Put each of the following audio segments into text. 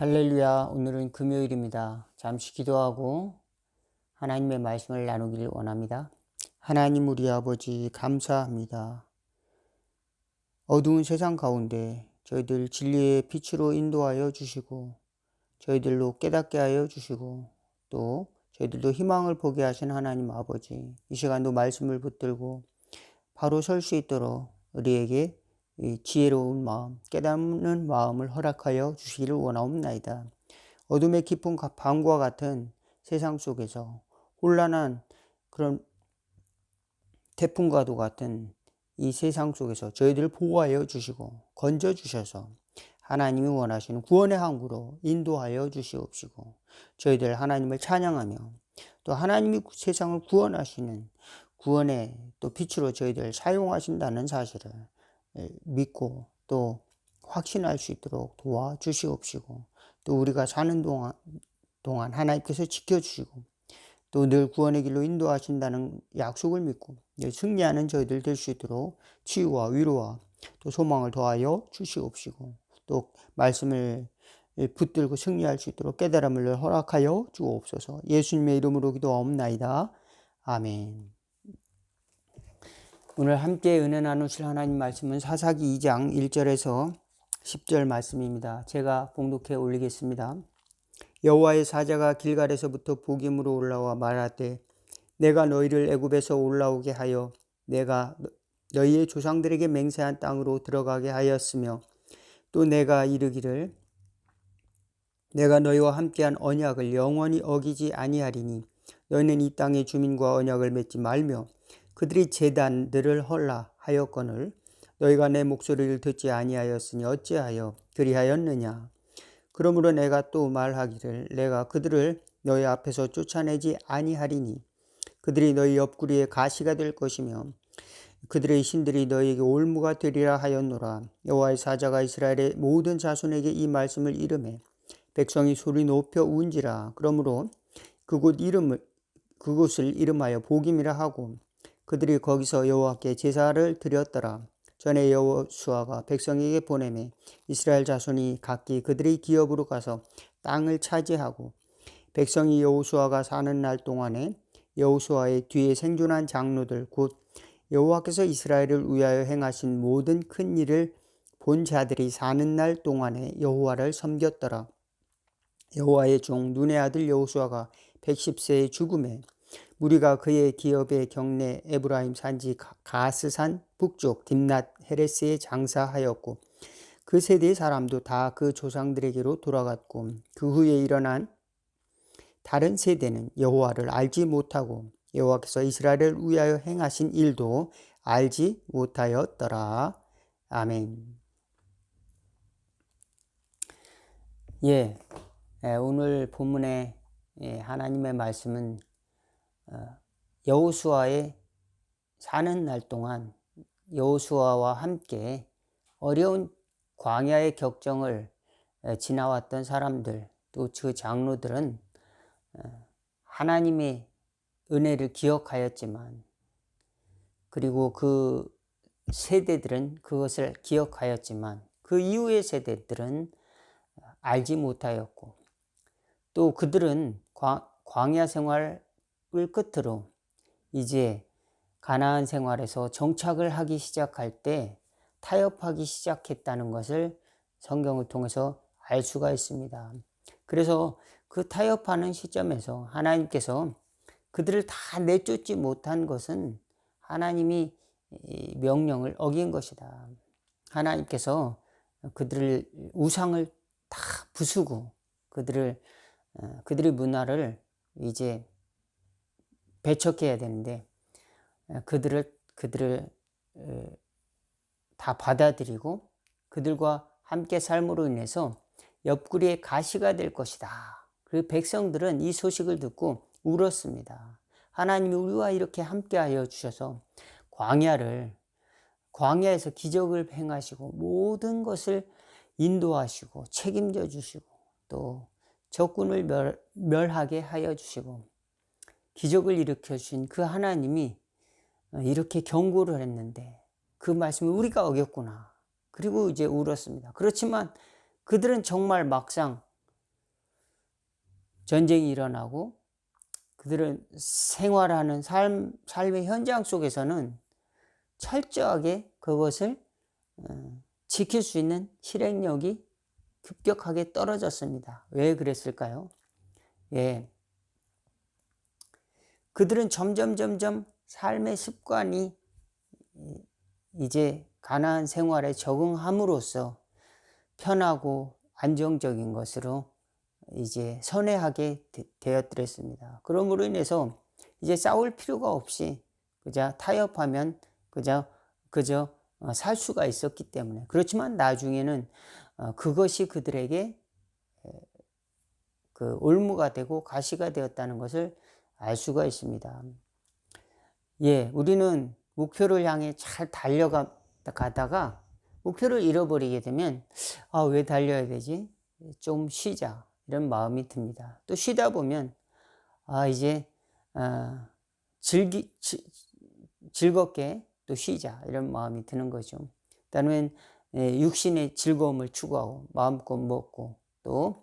할렐루야. 오늘은 금요일입니다. 잠시 기도하고 하나님의 말씀을 나누기를 원합니다. 하나님 우리 아버지 감사합니다. 어두운 세상 가운데 저희들 진리의 빛으로 인도하여 주시고 저희들로 깨닫게 하여 주시고 또 저희들도 희망을 보게 하신 하나님 아버지, 이 시간도 말씀을 붙들고 바로 설 수 있도록 우리에게 이 지혜로운 마음, 깨닫는 마음을 허락하여 주시기를 원하옵나이다. 어둠의 깊은 밤과 같은 세상 속에서 혼란한 그런 태풍과도 같은 이 세상 속에서 저희들을 보호하여 주시고 건져 주셔서 하나님이 원하시는 구원의 항구로 인도하여 주시옵시고 저희들 하나님을 찬양하며 또 하나님이 세상을 구원하시는 구원의 또 빛으로 저희들 사용하신다는 사실을 믿고 또 확신할 수 있도록 도와주시옵시고 또 우리가 사는 동안 하나님께서 지켜주시고 또 늘 구원의 길로 인도하신다는 약속을 믿고 승리하는 저희들 될 수 있도록 치유와 위로와 또 소망을 더하여 주시옵시고 또 말씀을 붙들고 승리할 수 있도록 깨달음을 허락하여 주옵소서. 예수님의 이름으로 기도하옵나이다. 아멘. 오늘 함께 은혜 나누실 하나님 말씀은 사사기 2장 1절에서 10절 말씀입니다. 제가 봉독해 올리겠습니다. 여호와의 사자가 길갈에서부터 복임으로 올라와 말하되 내가 너희를 애굽에서 올라오게 하여 내가 너희의 조상들에게 맹세한 땅으로 들어가게 하였으며 또 내가 이르기를 내가 너희와 함께한 언약을 영원히 어기지 아니하리니 너희는 이 땅의 주민과 언약을 맺지 말며 그들이 제단들을 헐라 하였거늘 너희가 내 목소리를 듣지 아니하였으니 어찌하여 그리하였느냐. 그러므로 내가 또 말하기를 내가 그들을 너희 앞에서 쫓아내지 아니하리니 그들이 너희 옆구리에 가시가 될 것이며 그들의 신들이 너희에게 올무가 되리라 하였노라. 여호와의 사자가 이스라엘의 모든 자손에게 이 말씀을 이르매 백성이 소리 높여 운지라. 그러므로 그곳을 이름하여 복임이라 하고 그들이 거기서 여호와께 제사를 드렸더라. 전에 여호수아가 백성에게 보내매 이스라엘 자손이 각기 그들의 기업으로 가서 땅을 차지하고 백성이 여호수아가 사는 날 동안에 여호수아의 뒤에 생존한 장로들 곧 여호와께서 이스라엘을 위하여 행하신 모든 큰 일을 본 자들이 사는 날 동안에 여호와를 섬겼더라. 여호와의 종 눈의 아들 여호수아가 110세에 죽음에 무리가 그의 기업의 경내 에브라임 산지 가스산 북쪽 딥낫 헤레스에 장사하였고 그 세대의 사람도 다 그 조상들에게로 돌아갔고 그 후에 일어난 다른 세대는 여호와를 알지 못하고 여호와께서 이스라엘을 위하여 행하신 일도 알지 못하였더라. 아멘. 오늘 본문의 하나님의 말씀은 여호수아의 사는 날 동안 여호수아와 함께 어려운 광야의 격정을 지나왔던 사람들 또 그 장로들은 하나님의 은혜를 기억하였지만 그리고 그 세대들은 그것을 기억하였지만 그 이후의 세대들은 알지 못하였고 또 그들은 광야 생활을 끝으로 이제 가나안 생활에서 정착을 하기 시작할 때 타협하기 시작했다는 것을 성경을 통해서 알 수가 있습니다. 그래서 그 타협하는 시점에서 하나님께서 그들을 다 내쫓지 못한 것은 하나님이 명령을 어긴 것이다. 하나님께서 그들을 우상을 다 부수고 그들의 문화를 이제 배척해야 되는데 그들을 다 받아들이고 그들과 함께 삶으로 인해서 옆구리에 가시가 될 것이다. 그 백성들은 이 소식을 듣고 울었습니다. 하나님이 우리와 이렇게 함께하여 주셔서 광야에서 기적을 행하시고 모든 것을 인도하시고 책임져 주시고 또 적군을 멸하게 하여 주시고 기적을 일으켜 주신 그 하나님이 이렇게 경고를 했는데 그 말씀을 우리가 어겼구나. 그리고 이제 울었습니다. 그렇지만 그들은 정말 막상 전쟁이 일어나고 그들은 생활하는 삶의 현장 속에서는 철저하게 그것을 지킬 수 있는 실행력이 급격하게 떨어졌습니다. 왜 그랬을까요? 예. 그들은 점점 삶의 습관이 이제 가나안 생활에 적응함으로써 편하고 안정적인 것으로 이제 선회하게 되었더랬습니다. 그러므로 인해서 이제 싸울 필요가 없이 그저 타협하면 그저 살 수가 있었기 때문에. 그렇지만 나중에는 그것이 그들에게 그 올무가 되고 가시가 되었다는 것을 알 수가 있습니다. 예, 우리는 목표를 향해 잘 달려가다가 목표를 잃어버리게 되면 왜 달려야 되지? 좀 쉬자 이런 마음이 듭니다. 또 쉬다 보면 이제 즐겁게 또 쉬자 이런 마음이 드는 거죠. 그다음에 육신의 즐거움을 추구하고 마음껏 먹고 또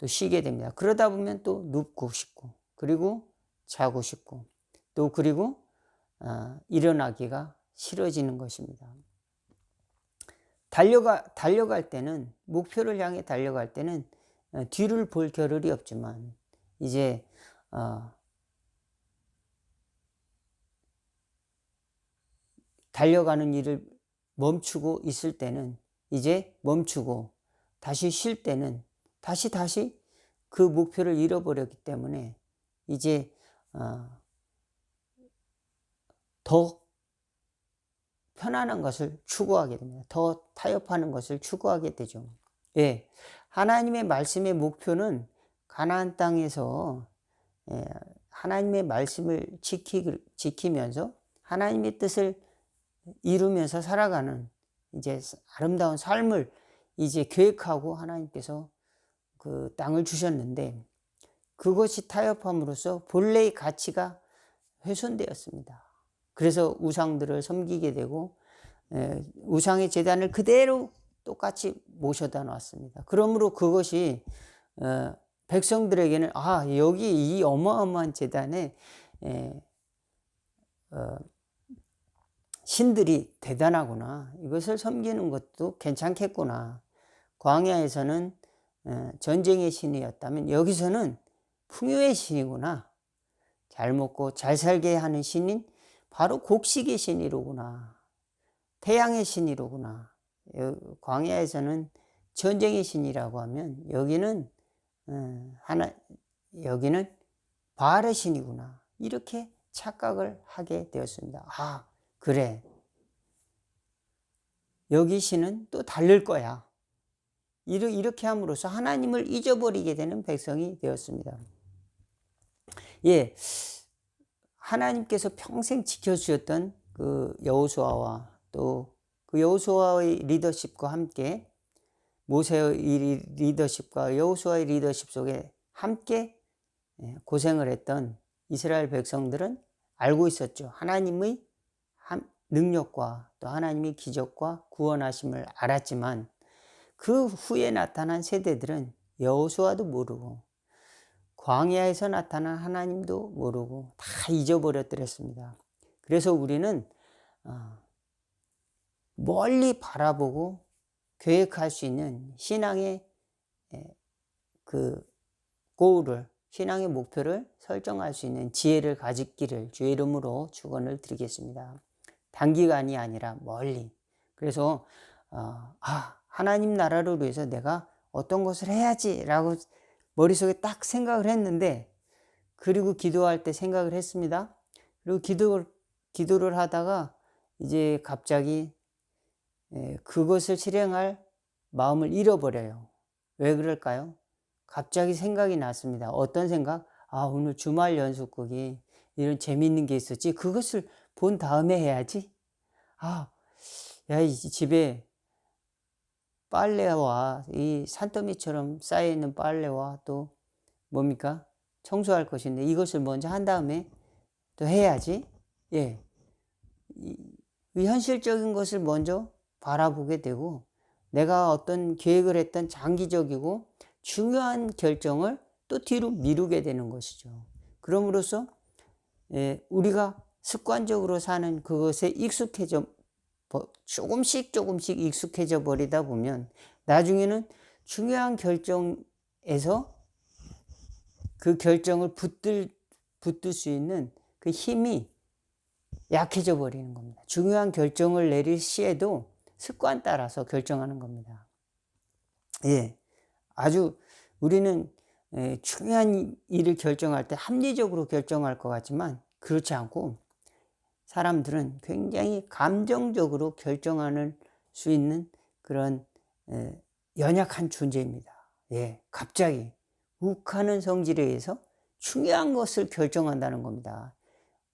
쉬게 됩니다. 그러다 보면 또 눕고 싶고 그리고 자고 싶고 또 그리고 일어나기가 싫어지는 것입니다. 달려갈 때는 목표를 향해 달려갈 때는 뒤를 볼 겨를이 없지만 이제 달려가는 일을 멈추고 있을 때는 이제 멈추고 다시 쉴 때는 다시 그 목표를 잃어버렸기 때문에 이제 더 편안한 것을 추구하게 됩니다. 더 타협하는 것을 추구하게 되죠. 예, 하나님의 말씀의 목표는 가나안 땅에서 하나님의 말씀을 지키면서 하나님의 뜻을 이루면서 살아가는 이제 아름다운 삶을 이제 계획하고 하나님께서 그 땅을 주셨는데 그것이 타협함으로써 본래의 가치가 훼손되었습니다. 그래서 우상들을 섬기게 되고 우상의 제단을 그대로 똑같이 모셔다 놨습니다. 그러므로 그것이 백성들에게는 여기 이 어마어마한 제단에 신들이 대단하구나. 이것을 섬기는 것도 괜찮겠구나. 광야에서는 전쟁의 신이었다면 여기서는 풍요의 신이구나. 잘 먹고 잘 살게 하는 신인 바로 곡식의 신이로구나. 태양의 신이로구나. 광야에서는 전쟁의 신이라고 하면 여기는 여기는 바알의 신이구나. 이렇게 착각을 하게 되었습니다. 그래. 여기 신은 또 다를 거야. 이렇게 함으로써 하나님을 잊어버리게 되는 백성이 되었습니다. 예, 하나님께서 평생 지켜주셨던 그 여호수아와 또 그 여호수아의 리더십과 함께 모세의 리더십과 여호수아의 리더십 속에 함께 고생을 했던 이스라엘 백성들은 알고 있었죠. 하나님의 능력과 또 하나님의 기적과 구원하심을 알았지만 그 후에 나타난 세대들은 여호수아도 모르고 광야에서 나타난 하나님도 모르고 다 잊어버렸더랬습니다. 그래서 우리는 멀리 바라보고 계획할 수 있는 신앙의 그 고울을 신앙의 목표를 설정할 수 있는 지혜를 가지기를 주의 이름으로 축원을 드리겠습니다. 단기간이 아니라 멀리. 그래서 하나님 나라를 위해서 내가 어떤 것을 해야지라고 머릿속에 딱 생각을 했는데 그리고 기도할 때 생각을 했습니다. 그리고 기도를 하다가 이제 갑자기 그것을 실행할 마음을 잃어버려요. 왜 그럴까요? 갑자기 생각이 났습니다. 어떤 생각? 오늘 주말 연속극이 이런 재미있는 게 있었지. 그것을 본 다음에 해야지. 이 집에 빨래와 이 산더미처럼 쌓여있는 빨래와 또 뭡니까? 청소할 것인데 이것을 먼저 한 다음에 또 해야지. 예. 이 현실적인 것을 먼저 바라보게 되고 내가 어떤 계획을 했던 장기적이고 중요한 결정을 또 뒤로 미루게 되는 것이죠. 그럼으로써 우리가 습관적으로 사는 그것에 조금씩 조금씩 익숙해져 버리다 보면 나중에는 중요한 결정에서 그 결정을 붙들 수 있는 그 힘이 약해져 버리는 겁니다. 중요한 결정을 내릴 시에도 습관 따라서 결정하는 겁니다. 예, 아주 우리는 중요한 일을 결정할 때 합리적으로 결정할 것 같지만 그렇지 않고 사람들은 굉장히 감정적으로 결정할 수 있는 그런 연약한 존재입니다. 예, 갑자기 욱하는 성질에 의해서 중요한 것을 결정한다는 겁니다.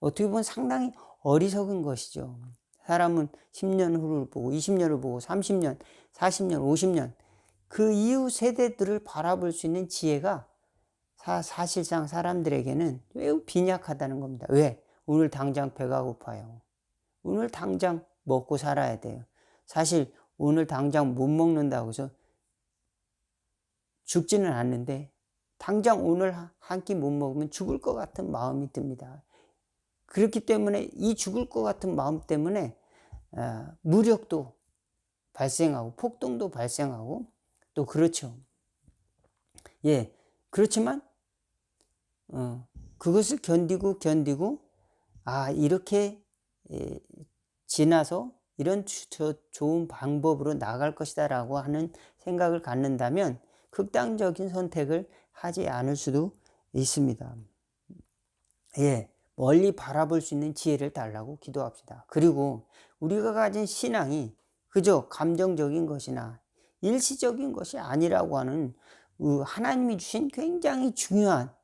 어떻게 보면 상당히 어리석은 것이죠. 사람은 10년 후를 보고 20년을 보고 30년, 40년, 50년 그 이후 세대들을 바라볼 수 있는 지혜가 사실상 사람들에게는 매우 빈약하다는 겁니다. 왜? 오늘 당장 배가 고파요. 오늘 당장 먹고 살아야 돼요. 사실 오늘 당장 못 먹는다고 해서 죽지는 않는데 당장 오늘 한 끼 못 먹으면 죽을 것 같은 마음이 듭니다. 그렇기 때문에 이 죽을 것 같은 마음 때문에 무력도 발생하고 폭동도 발생하고 또 그렇죠. 예, 그렇지만 그것을 견디고 이렇게 지나서 이런 좋은 방법으로 나아갈 것이다 라고 하는 생각을 갖는다면 극단적인 선택을 하지 않을 수도 있습니다. 예, 멀리 바라볼 수 있는 지혜를 달라고 기도합시다. 그리고 우리가 가진 신앙이 그저 감정적인 것이나 일시적인 것이 아니라고 하는 하나님이 주신 굉장히 중요한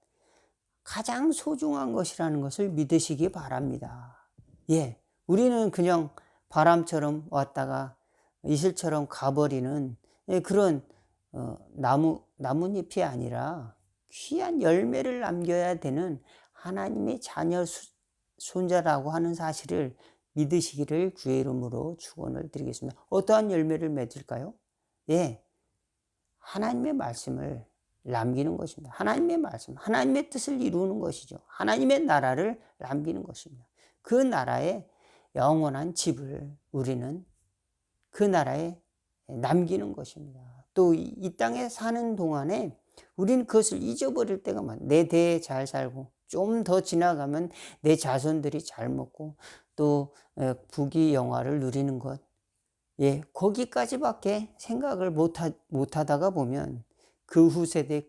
가장 소중한 것이라는 것을 믿으시기 바랍니다. 예, 우리는 그냥 바람처럼 왔다가 이슬처럼 가버리는 그런 나뭇잎이 아니라 귀한 열매를 남겨야 되는 하나님의 자녀 손자라고 하는 사실을 믿으시기를 주의 이름으로 축원을 드리겠습니다. 어떠한 열매를 맺을까요? 예, 하나님의 말씀을 남기는 것입니다. 하나님의 말씀, 하나님의 뜻을 이루는 것이죠. 하나님의 나라를 남기는 것입니다. 그 나라의 영원한 집을 우리는 그 나라에 남기는 것입니다. 또 이 땅에 사는 동안에 우리는 그것을 잊어버릴 때가 많아요. 내 대에 잘 살고 좀 더 지나가면 내 자손들이 잘 먹고 또 부귀영화를 누리는 것, 예, 거기까지밖에 생각을 못 하다가 보면 그 후세대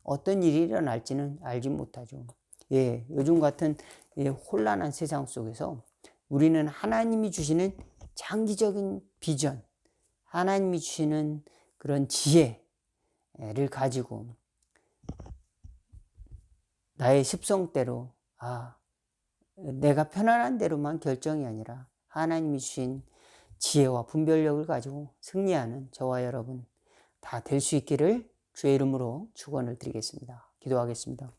어떤 일이 일어날지는 알지 못하죠. 예, 요즘 같은 혼란한 세상 속에서 우리는 하나님이 주시는 장기적인 비전, 하나님이 주시는 그런 지혜를 가지고 나의 습성대로 내가 편안한 대로만 결정이 아니라 하나님이 주신 지혜와 분별력을 가지고 승리하는 저와 여러분 다 될 수 있기를 주의 이름으로 축원을 드리겠습니다. 기도하겠습니다.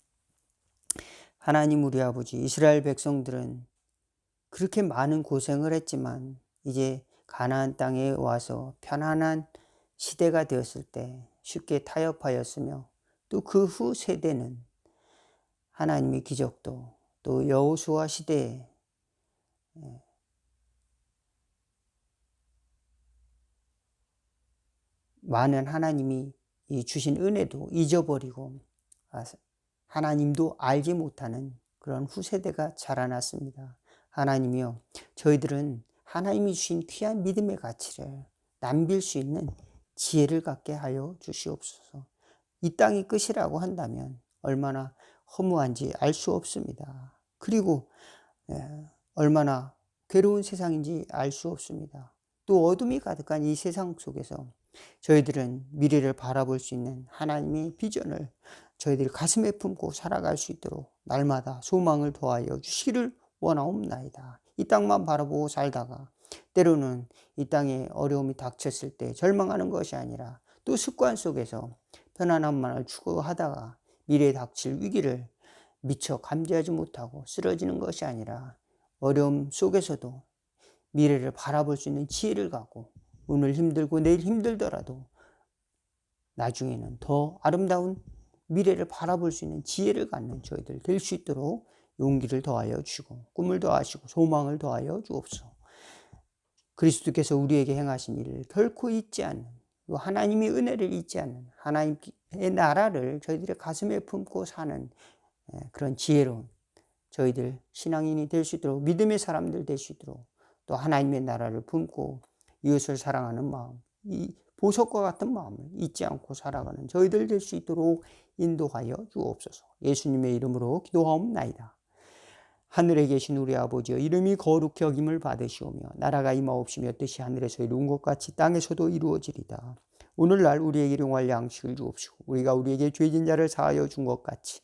하나님 우리 아버지, 이스라엘 백성들은 그렇게 많은 고생을 했지만 이제 가나안 땅에 와서 편안한 시대가 되었을 때 쉽게 타협하였으며 또 그 후 세대는 하나님의 기적도 또 여호수아 시대에 많은 하나님이 주신 은혜도 잊어버리고 하나님도 알지 못하는 그런 후세대가 자라났습니다. 하나님이여, 저희들은 하나님이 주신 귀한 믿음의 가치를 남길 수 있는 지혜를 갖게 하여 주시옵소서. 이 땅이 끝이라고 한다면 얼마나 허무한지 알 수 없습니다. 그리고 얼마나 괴로운 세상인지 알 수 없습니다. 또 어둠이 가득한 이 세상 속에서 저희들은 미래를 바라볼 수 있는 하나님의 비전을 저희들이 가슴에 품고 살아갈 수 있도록 날마다 소망을 더하여 주시기를 원하옵나이다. 이 땅만 바라보고 살다가 때로는 이 땅에 어려움이 닥쳤을 때 절망하는 것이 아니라 또 습관 속에서 편안함만을 추구하다가 미래에 닥칠 위기를 미처 감지하지 못하고 쓰러지는 것이 아니라 어려움 속에서도 미래를 바라볼 수 있는 지혜를 갖고 오늘 힘들고 내일 힘들더라도 나중에는 더 아름다운 미래를 바라볼 수 있는 지혜를 갖는 저희들 될 수 있도록 용기를 더하여 주시고 꿈을 더하시고 소망을 더하여 주옵소서. 그리스도께서 우리에게 행하신 일을 결코 잊지 않는, 하나님의 은혜를 잊지 않는, 하나님의 나라를 저희들의 가슴에 품고 사는 그런 지혜로운 저희들 신앙인이 될 수 있도록, 믿음의 사람들 될 수 있도록, 또 하나님의 나라를 품고 이웃을 사랑하는 마음, 이 보석과 같은 마음을 잊지 않고 살아가는 저희들 될 수 있도록 인도하여 주옵소서. 예수님의 이름으로 기도하옵나이다. 하늘에 계신 우리 아버지여, 이름이 거룩히 여김을 받으시오며 나라가 임하옵시며 뜻이 하늘에서 이루은 것 같이 땅에서도 이루어지리다. 오늘날 우리에게 일용할 양식을 주옵시고 우리가 우리에게 죄진 자를 사하여 준 것 같이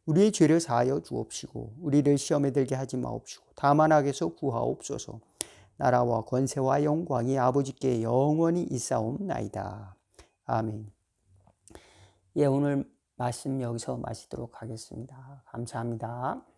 우리의 죄를 사하여 주옵시고 우리를 시험에 들게 하지 마옵시고 다만 악에서 구하옵소서. 나라와 권세와 영광이 아버지께 영원히 있사옵나이다. 아멘. 오늘 말씀 여기서 마치도록 하겠습니다. 감사합니다.